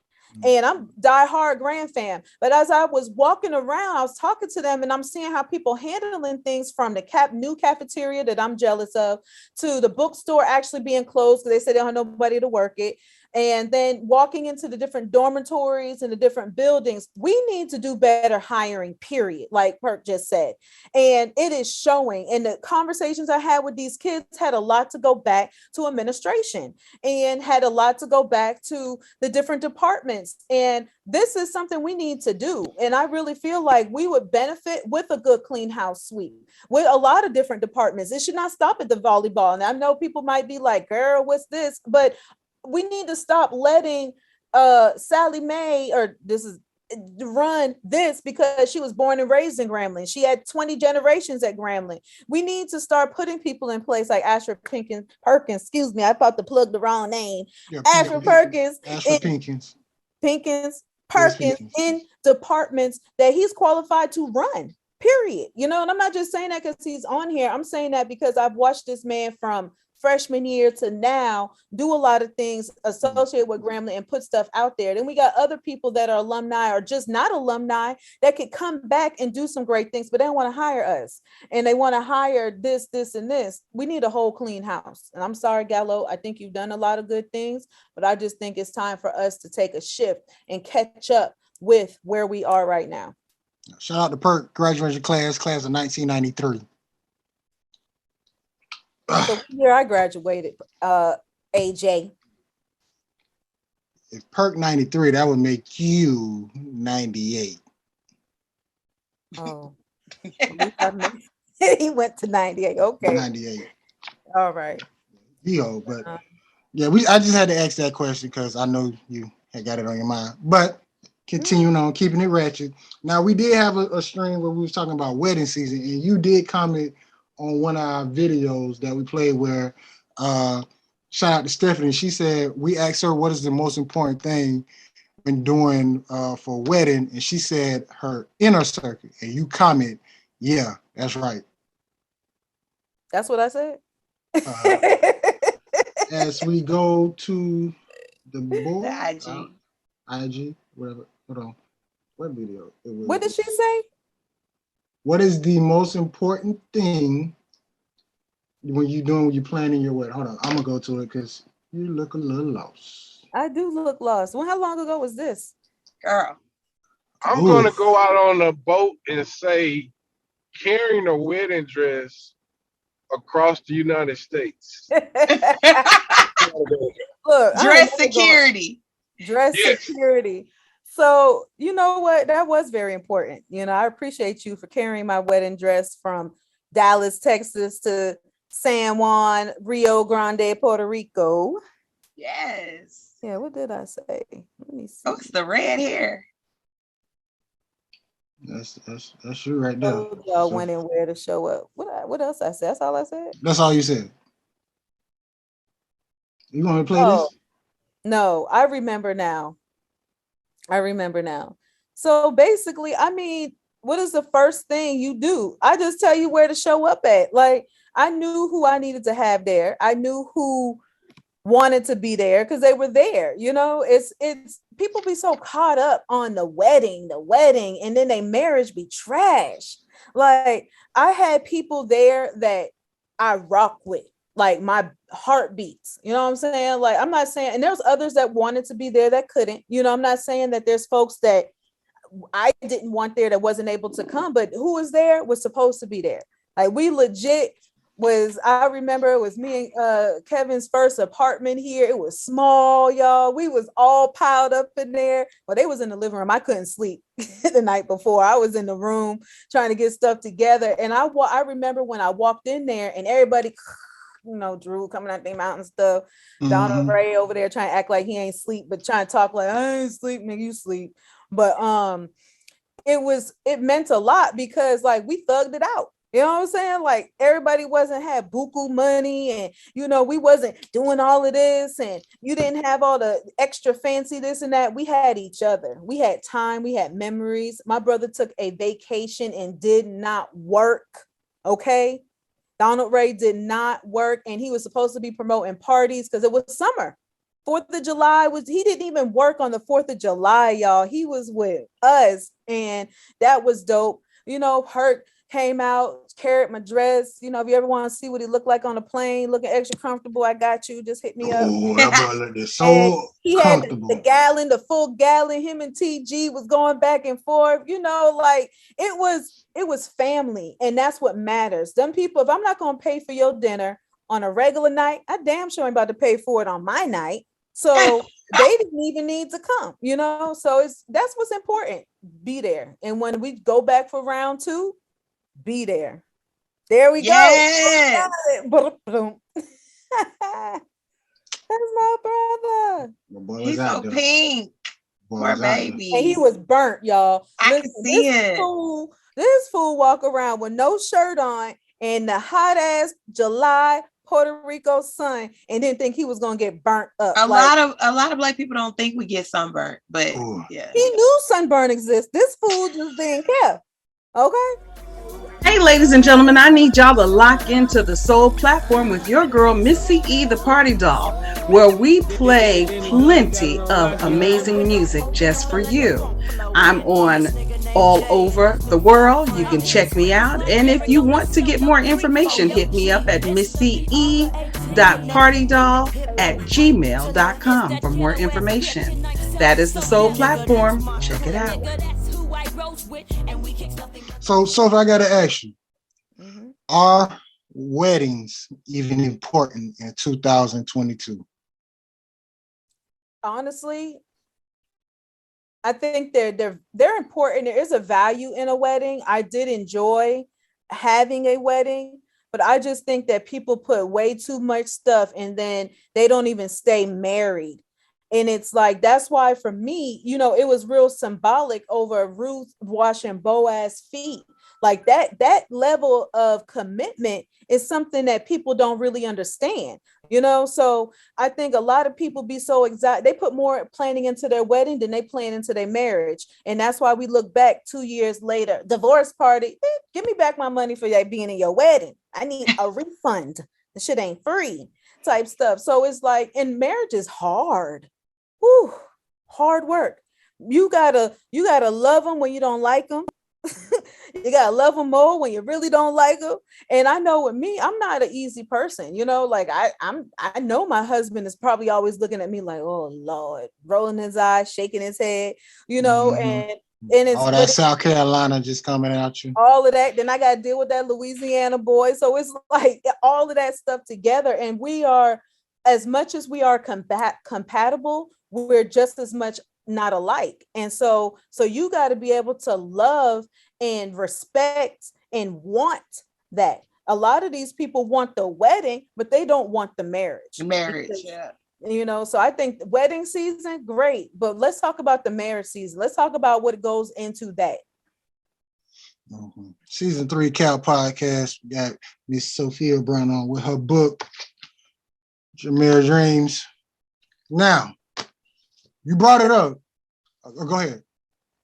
And I'm diehard Grand fan. But as I was walking around, I was talking to them and I'm seeing how people handling things from the new cafeteria that I'm jealous of to the bookstore actually being closed because they said they don't have nobody to work it. And then walking into the different dormitories and the different buildings, we need to do better hiring, period, like Perk just said. And it is showing. And the conversations I had with these kids had a lot to go back to administration and had a lot to go back to the different departments. And this is something we need to do. And I really feel like we would benefit with a good clean house sweep with a lot of different departments. It should not stop at the volleyball. And I know people might be like, girl, what's this? But we need to stop letting Sally Mae or this is run this because she was born and raised in Grambling. She had 20 generations at Grambling. We need to start putting people in place like Asher Perkins. Excuse me, I thought to plug the wrong name. Yeah, Asher Perkins. Asher Pinkins. Perkins in departments that he's qualified to run. Period. You know, and I'm not just saying that because he's on here. I'm saying that because I've watched this man from freshman year to now do a lot of things associated with Grambling and put stuff out there. Then we got other people that are alumni or just not alumni that could come back and do some great things, but they don't want to hire us and they want to hire this, and this. We need a whole clean house. And I'm sorry, Gallo, I think you've done a lot of good things, but I just think it's time for us to take a shift and catch up with where we are right now. Shout out to Perk, graduation class of 1993. So here I graduated, AJ. If Perk 93, that would make you 98. Oh, he went to 98. Okay. 98. All right. Yo, but yeah, I just had to ask that question because I know you had got it on your mind. But continuing on, keeping it ratchet. Now we did have a stream where we was talking about wedding season, and you did comment on one of our videos that we played where shout out to Stephanie. She said we asked her what is the most important thing when doing for a wedding, and she said her inner circle. And you comment, yeah, that's right. That's what I said. As we go to the board, The IG, whatever. Hold on. What video? What did she say? What is the most important thing when you're planning your wedding? Hold on, I'm gonna go to it because you look a little lost. I do look lost. Well, how long ago was this? Girl. I'm gonna go out on a boat and say carrying a wedding dress across the United States. Look, Dress security. Security. So, you know what? That was very important. You know, I appreciate you for carrying my wedding dress from Dallas, Texas to San Juan, Rio Grande, Puerto Rico. Yes. Yeah, what did I say? Let me see. Oh, it's the red hair. That's you right there. Y'all went and where to show up. What else I said? That's all I said. That's all you said. You want to play this? No, I remember now. So basically, I mean, what is the first thing you do? I just tell you where to show up at. Like, I knew who I needed to have there. I knew who wanted to be there because they were there. You know, it's people be so caught up on the wedding, and then their marriage be trash. Like, I had people there that I rock with, like my heartbeats, you know what I'm saying? Like, I'm not saying, and there's others that wanted to be there that couldn't, you know, I'm not saying that there's folks that I didn't want there that wasn't able to come, but who was there was supposed to be there. Like, we legit I remember it was me and Kevin's first apartment here. It was small, y'all. We was all piled up in there. Well, they was in the living room. I couldn't sleep the night before. I was in the room trying to get stuff together. And I remember when I walked in there and everybody, you know, Drew coming out their mountain stuff. Donald Ray over there trying to act like he ain't sleep, but trying to talk like, I ain't sleep, nigga, you sleep. But it meant a lot because, like, we thugged it out. You know what I'm saying? Like, everybody had buku money, and, you know, we wasn't doing all of this, and you didn't have all the extra fancy this and that. We had each other. We had time. We had memories. My brother took a vacation and did not work. Okay. Donald Ray did not work, and he was supposed to be promoting parties because it was summer. 4th of July he didn't even work on the 4th of July, y'all. He was with us, and that was dope. You know, Hurt came out, carried my dress. You know, if you ever want to see what he looked like on a plane, looking extra comfortable, I got you. Just hit me up. Oh, that boy looked so And he had comfortable. the full gallon. Him and TG was going back and forth. You know, like it was family, and that's what matters. Them people, if I'm not gonna pay for your dinner on a regular night, I damn sure ain't about to pay for it on my night. So they didn't even need to come, you know. So that's what's important. Be there. And when we go back for round 2, be there. There we Yes. go. That's my brother. My boy was He's so out there. pink. Boy Poor was out there. baby. And he was burnt, y'all. I can see it. This fool walk around with no shirt on in the hot ass July Puerto Rico sun and didn't think he was gonna get burnt up. A lot of Black people don't think we get sunburned, but Ooh. yeah. He knew sunburn exists. This fool just didn't care. Okay. Hey, ladies and gentlemen, I need y'all to lock into the Soul platform with your girl, Missy E, the Party Doll, where we play plenty of amazing music just for you. I'm on all over the world. You can check me out. And if you want to get more information, hit me up at missye.partydoll@gmail.com for more information. That is the Soul platform. Check it out. So if I gotta ask you, are weddings even important in 2022? Honestly, I think they're important. There is a value in a wedding. I did enjoy having a wedding, but I just think that people put way too much stuff and then they don't even stay married. And it's like, that's why for me, you know, it was real symbolic over Ruth washing Boaz's feet. Like that level of commitment is something that people don't really understand, you know? So I think a lot of people be so excited. They put more planning into their wedding than they plan into their marriage. And that's why we look back 2 years later, divorce party, give me back my money for that being in your wedding. I need a refund. The shit ain't free type stuff. So it's like, and marriage is hard. Whew, hard work. You gotta love them when you don't like them. You gotta love them more when you really don't like them. And I know with me, I'm not an easy person, you know. Like I know my husband is probably always looking at me like, oh Lord, rolling his eyes, shaking his head, you know, and it's all that South Carolina just coming at you. All of that. Then I gotta deal with that Louisiana boy. So it's like all of that stuff together. And we are, as much as we are compatible, we're just as much not alike. And so you got to be able to love and respect and want that. A lot of these people want the wedding, but they don't want the marriage. Marriage, yeah. You know, so I think wedding season, great. But let's talk about the marriage season. Let's talk about what goes into that. Season 3 Cal Podcast. We got Miss Sophia Brown on with her book, Jamere Dreams. Now, you brought it up. Go ahead.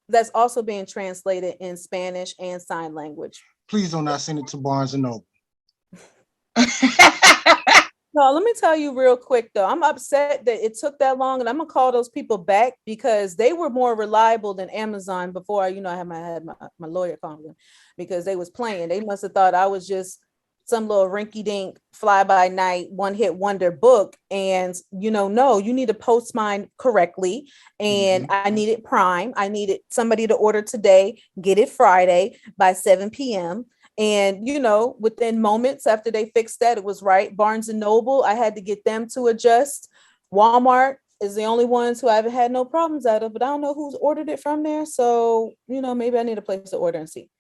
That's also being translated in Spanish and sign language. Please do not send it to Barnes & Noble. No, let me tell you real quick, though. I'm upset that it took that long, and I'm going to call those people back because they were more reliable than Amazon before I had my lawyer call them because they was playing. They must have thought I was just some little rinky-dink fly-by-night one-hit wonder book. And, no, you need to post mine correctly. And I needed Prime. I needed somebody to order today, get it Friday by 7 p.m. And, within moments after they fixed that, it was right. Barnes & Noble, I had to get them to adjust. Walmart is the only ones who I haven't had no problems out of, but I don't know who's ordered it from there. So, maybe I need to place the order and see.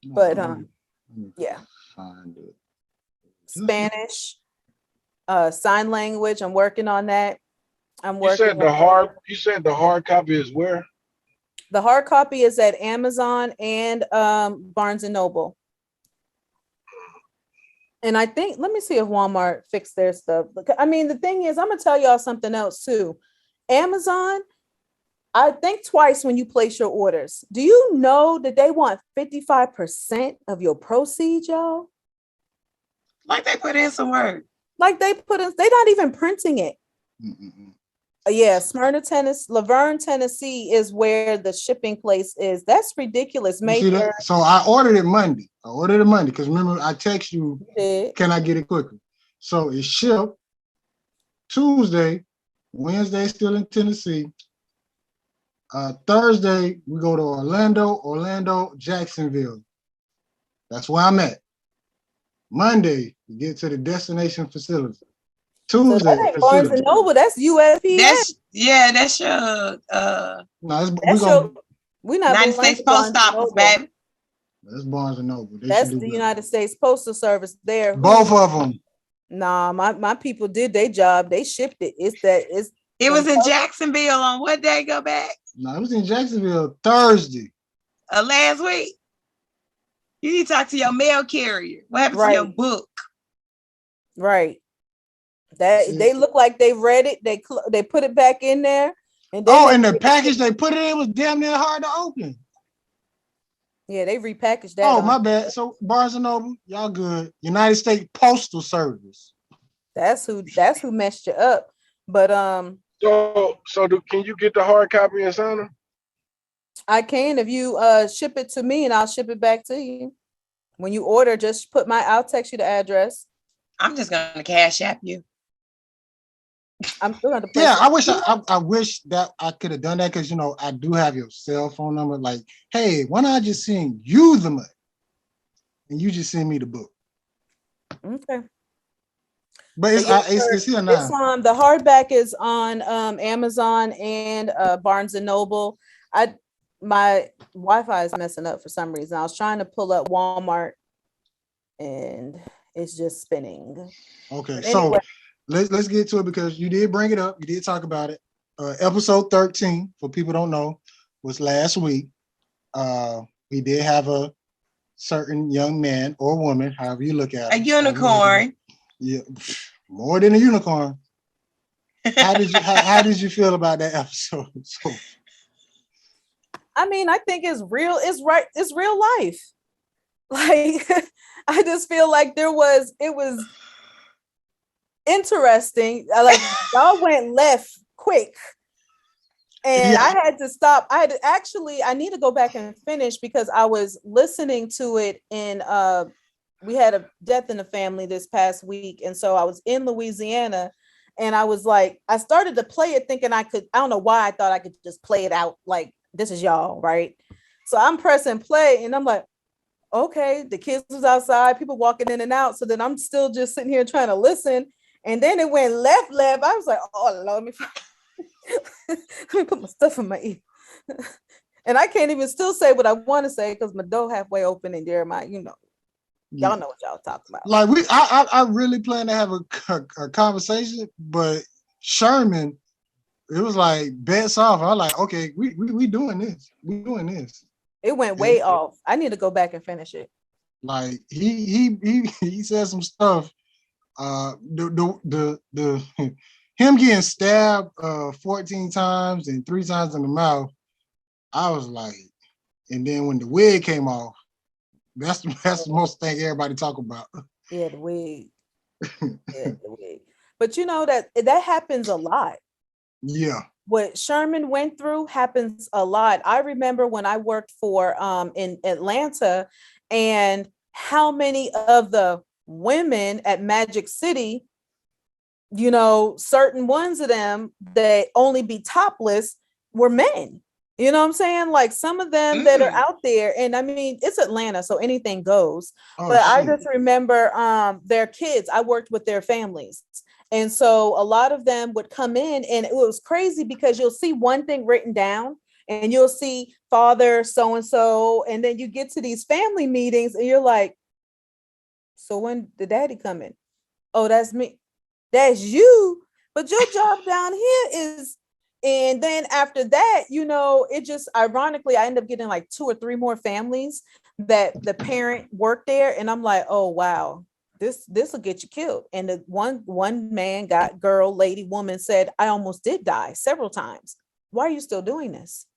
But, yeah. Find it. Spanish, sign language. I'm working on that. You said the hard copy is where? The hard copy is at Amazon and Barnes and Noble. And I think, let me see if Walmart fixed their stuff. I mean, the thing is, I'm gonna tell y'all something else too. Amazon, I think twice when you place your orders. Do you know that they want 55% of your proceeds, y'all? Like they put in some work. Like they're not even printing it. Yeah, Smyrna, Tennessee, Laverne, Tennessee is where the shipping place is. That's ridiculous. You May see 3rd. that? So I ordered it Monday. Because remember I text you, can I get it quicker? So it's shipped Tuesday, Wednesday still in Tennessee. Thursday we go to Orlando, Jacksonville. That's where I'm at. Monday we get to the destination facility. Tuesday, so that ain't Barnes and Noble. That's USPS. That's your we not United States Post Office, baby. That's Barnes and Noble. That's the United States Postal Service there. Both of them. Nah, my people did their job. They shipped it. It was in Jacksonville on what day? Go back. No, it was in Jacksonville Thursday. Last week. You need to talk to your mail carrier. What happened to your book? Right. They look like they read it. They put it back in there. And then and the package they put it in was damn near hard to open. Yeah, they repackaged that. Oh, my bad. So Barnes and Noble, y'all good. United States Postal Service. That's who messed you up. But can you get the hard copy and sign them? I can if you ship it to me and I'll ship it back to you. When you order, just I'll text you the address. I'm just gonna cash app you. I'm still gonna I wish that I could have done that because I do have your cell phone number. Like, hey, why not just send you the money and you just send me the book? Okay. But it's here now. It's on the hardback is on Amazon and Barnes and Noble. My Wi-Fi is messing up for some reason. I was trying to pull up Walmart and it's just spinning. Okay, anyway. So let's get to it because you did bring it up. You did talk about it. Episode 13, for people who don't know, was last week. We did have a certain young man or woman, however you look at it. A unicorn. Yeah, more than a unicorn. How did you feel about that episode? So, I mean, I think it's real. It's right. It's real life. Like, I just feel like it was interesting. Like, y'all went left quick. And I had to stop. I need to go back and finish because I was listening to it in we had a death in the family this past week. And so I was in Louisiana and I was like, I started to play it thinking I don't know why I thought I could just play it out like this is y'all, right? So I'm pressing play and I'm like, okay, the kids was outside, people walking in and out. So then I'm still just sitting here trying to listen. And then it went left. I was like, oh Lord, let me put my stuff in my ear. And I can't even still say what I want to say because my door halfway open and Jeremiah, y'all know what y'all talking about. Like I really plan to have a conversation, but Sherman, it was like bets off. I was like, okay, we doing this. We doing this. It went way off. I need to go back and finish it. Like he said some stuff. The him getting stabbed 14 times and 3 times in the mouth. I was like, and then when the wig came off, that's the most thing everybody talk about. Yeah, the wig. The wig. But that happens a lot. Yeah. What Sherman went through happens a lot. I remember when I worked for in Atlanta and how many of the women at Magic City, certain ones of them that only be topless were men. You know what I'm saying? Like some of them that are out there, and I mean, it's Atlanta, so anything goes. But I just remember their kids. I worked with their families. And so a lot of them would come in and it was crazy because you'll see one thing written down and you'll see father so-and-so. And then you get to these family meetings and you're like, so when the daddy come in? Oh, that's me. That's you. But your job down here is, and then after that, it just ironically, I end up getting like 2 or 3 more families that the parent worked there. And I'm like, oh, wow. This will get you killed. And the one man lady, woman said, I almost did die several times. Why are you still doing this?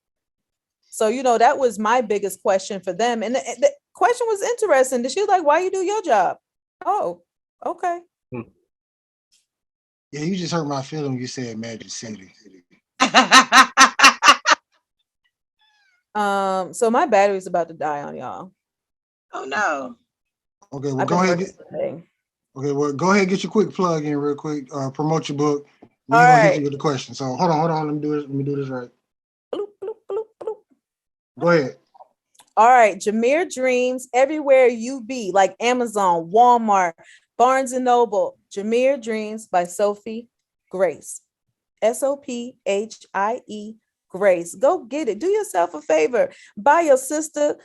So, that was my biggest question for them. And the question was interesting. She was like, why you do your job? Oh, okay. Yeah, you just hurt my feeling when you said Magic City. So my battery's about to die on y'all. Oh no. Okay, well I've go been ahead. working today. Okay, well go ahead and get your quick plug in real quick. Promote your book. We All ain't gonna hit right. you with the question. So hold on. Let me do this right. Bloop, bloop, bloop, bloop. Go ahead. All right, Jamere Dreams, everywhere you be, like Amazon, Walmart, Barnes and Noble. Jamere Dreams by Sophie Grace. Sophie Grace. Go get it. Do yourself a favor. Buy your sister,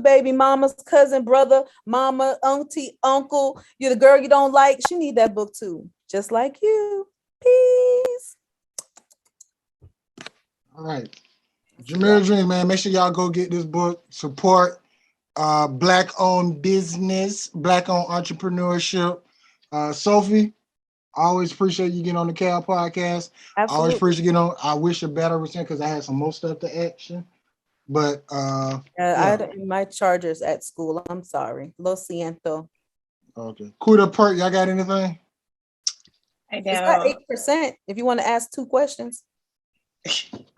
baby mama's cousin, brother, mama, auntie, uncle. You're the girl you don't like. She need that book too, just like you. Peace. All right. Jamere Dreams, man. Make sure y'all go get this book. Support Black-owned business, Black-owned entrepreneurship. Sophie, I always appreciate you getting on the Cal podcast. Absolutely. I always appreciate you getting on. I wish you better return because I had some more stuff to action. But I had my chargers at school. I'm sorry. Lo siento. Okay. Kuda Perk, y'all got anything? I It's got know. 8%. If you want to ask 2 questions.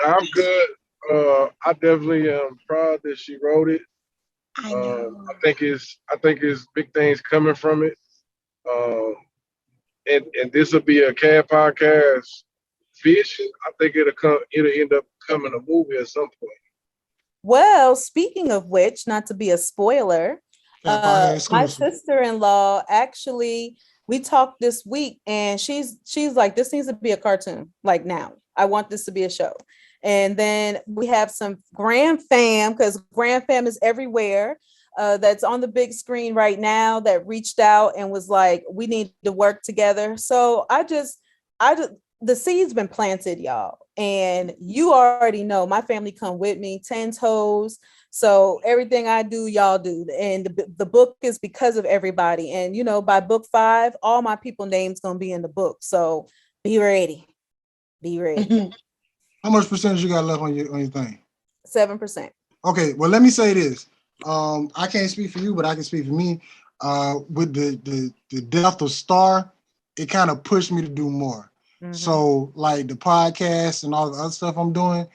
I'm good. I definitely am proud that she wrote it. I know. I think it's big things coming from it. And this will be a CAD podcast vision. I think it'll end up becoming a movie at some point. Well, speaking of which, not to be a spoiler, my Exclusive. sister-in-law actually, we talked this week and she's like, this needs to be a cartoon, like now. I want this to be a show. And then we have some Grand Fam, because Grand Fam is everywhere. That's on the big screen right now that reached out and was like, we need to work together. So the seed's been planted, y'all. And you already know my family come with me 10 toes. So everything I do, y'all do. And the book is because of everybody. And, you know, by book 5, all my people names going to be in the book. So be ready. Be ready. How much percentage you got left on your thing? 7%. Okay, well, let me say this. I can't speak for you, but I can speak for me. With the death of Star, it kind of pushed me to do more. Mm-hmm. So, like the podcast and all the other stuff I'm doing,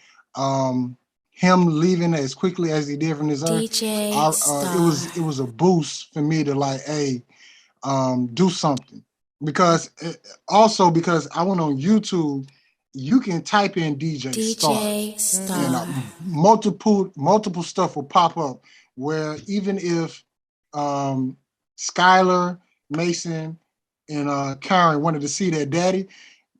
him leaving as quickly as he did from this earth, it was a boost for me to like, hey, do something. Because I went on YouTube. You can type in DJ Star. And multiple stuff will pop up where even if Skylar, Mason, and Karen wanted to see their daddy,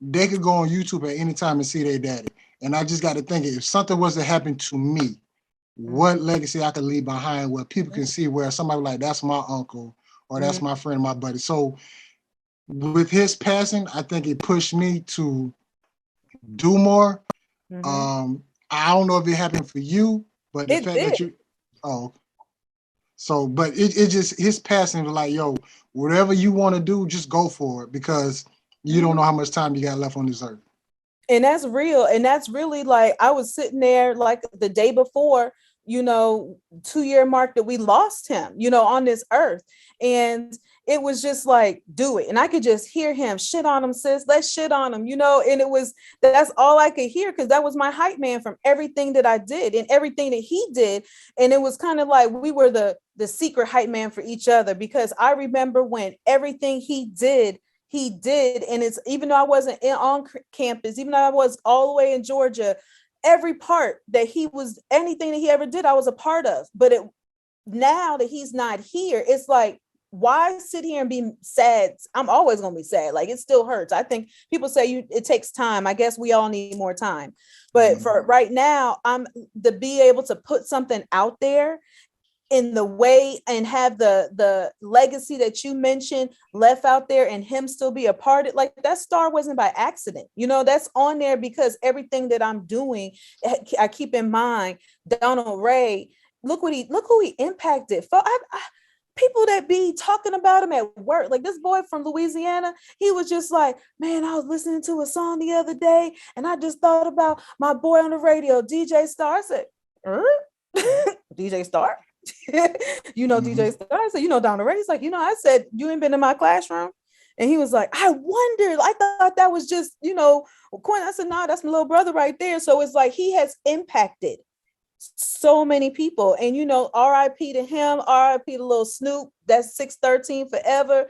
they could go on YouTube at any time and see their daddy. And I just got to think, if something was to happen to me, what legacy I could leave behind where people can see where somebody like, that's my uncle or that's my friend, my buddy. So with his passing, I think it pushed me to do more. I don't know if it happened for you, but the fact that but it just, his passing was like, yo, whatever you want to do, just go for it, because you don't know how much time you got left on this earth. And that's real. And that's really like, I was sitting there like the day before, you know, 2-year mark that we lost him, you know, on this earth. And it was just like, do it. And I could just hear him, shit on him, sis, let's shit on him, you know, and that's all I could hear, because that was my hype man from everything that I did and everything that he did. And it was kind of like we were the secret hype man for each other, because I remember when everything he did. And it's, even though I wasn't on campus, even though I was all the way in Georgia, every part that he was, anything that he ever did, I was a part of. But now that he's not here, it's like, why sit here and be sad? I'm always going to be sad. Like, it still hurts. I think people say it takes time. I guess we all need more time. But for right now, I'm to be able to put something out there in the way and have the legacy that you mentioned left out there, and him still be a part of, like, that star wasn't by accident, you know, that's on there because everything that I'm doing, I keep in mind Donald Ray. Look who he impacted. People that be talking about him at work, like this boy from Louisiana, he was just like, man, I was listening to a song the other day and I just thought about my boy on the radio, DJ Star. I said, DJ Star? You know, DJ Star? I said, you know, Donald Ray? He's like, you know, I said, you ain't been in my classroom. And he was like, I wondered, I thought that was just, you know, Quinn. I said, nah, that's my little brother right there. So it's like he has impacted so many people. And, you know, RIP to him, RIP to little Snoop, that's 613 forever.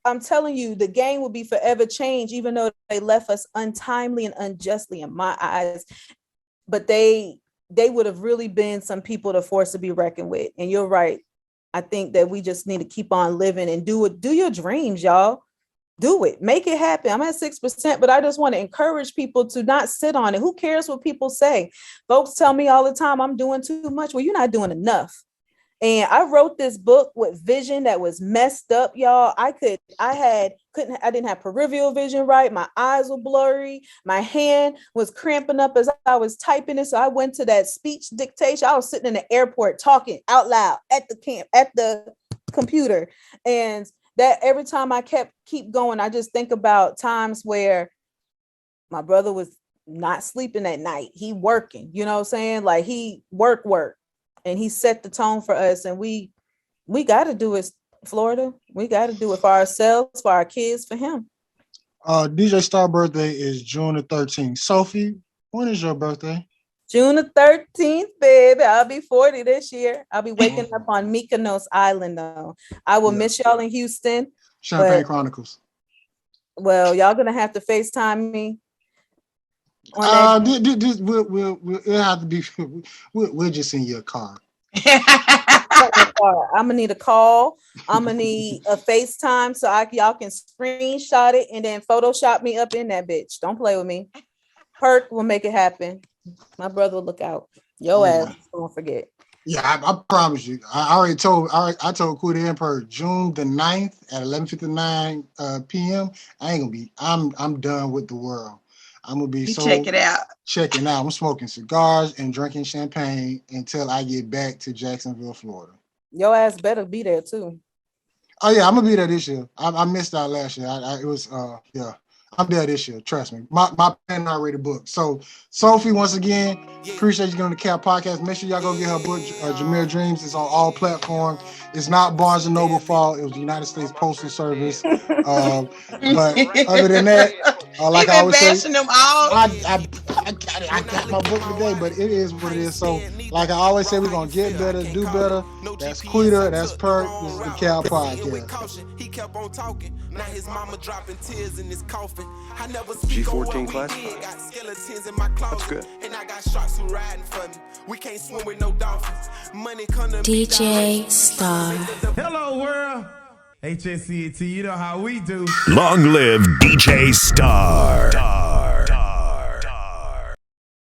I'm telling you, the game will be forever changed, even though they left us untimely and unjustly in my eyes. But they would have really been some people to force to be reckoned with. And you're right. I think that we just need to keep on living and do it. Do your dreams, y'all. Do it. Make it happen. I'm at 6%, but I just want to encourage people to not sit on it. Who cares what people say? Folks tell me all the time I'm doing too much. Well, you're not doing enough. And I wrote this book with vision that was messed up, y'all. I didn't have peripheral vision right. My eyes were blurry. My hand was cramping up as I was typing it. So I went to that speech dictation. I was sitting in the airport talking out loud at the computer. And that every time I keep going, I just think about times where my brother was not sleeping at night. He working, you know what I'm saying? Like he work. And he set the tone for us. And we got to do it, Florida. We got to do it for ourselves, for our kids, for him. DJ Star birthday is June the 13th. Sophie, when is your birthday? June the 13th, baby. I'll be 40 this year. I'll be waking up on Mykonos Island, though. I will miss y'all in Houston. Champagne Chronicles. Well, y'all going to have to FaceTime me. We'll have to be. We'll just send you a card. I'm gonna need a call. I'm gonna need a FaceTime so y'all can screenshot it and then Photoshop me up in that bitch. Don't play with me. Perk will make it happen. My brother will look out. Yo ass, don't forget. Yeah, I promise you. I told Quita and Perk June the 9th at 11:59 p.m. I'm done with the world. I'm gonna be checking out. I'm smoking cigars and drinking champagne until I get back to Jacksonville, Florida. Your ass better be there too. Oh yeah, I'm gonna be there this year. I missed out last year. I'm there this year. Trust me. My pen already booked. So Sophie, once again, appreciate you going to Cap Podcast. Make sure y'all go get her book, Jamere Dreams. It's on all platforms. It's not Barnes & Noble fault. It was the United States Postal Service. But other than that, like I always say, them all. I got my book today, but it is what it is. So like I always say, we're going to get better, do better. That's Quita. That's Perk. This is the Cap Podcast. He kept on talking. Now his mama dropping tears in his coffin. I never G14 class. Got skeletons in my closet. That's good. And I got sharks who riding for me. We can't swim with no dolphins. Money come to DJ Star. Hello world. HSCAT, you know how we do. Long live DJ Star.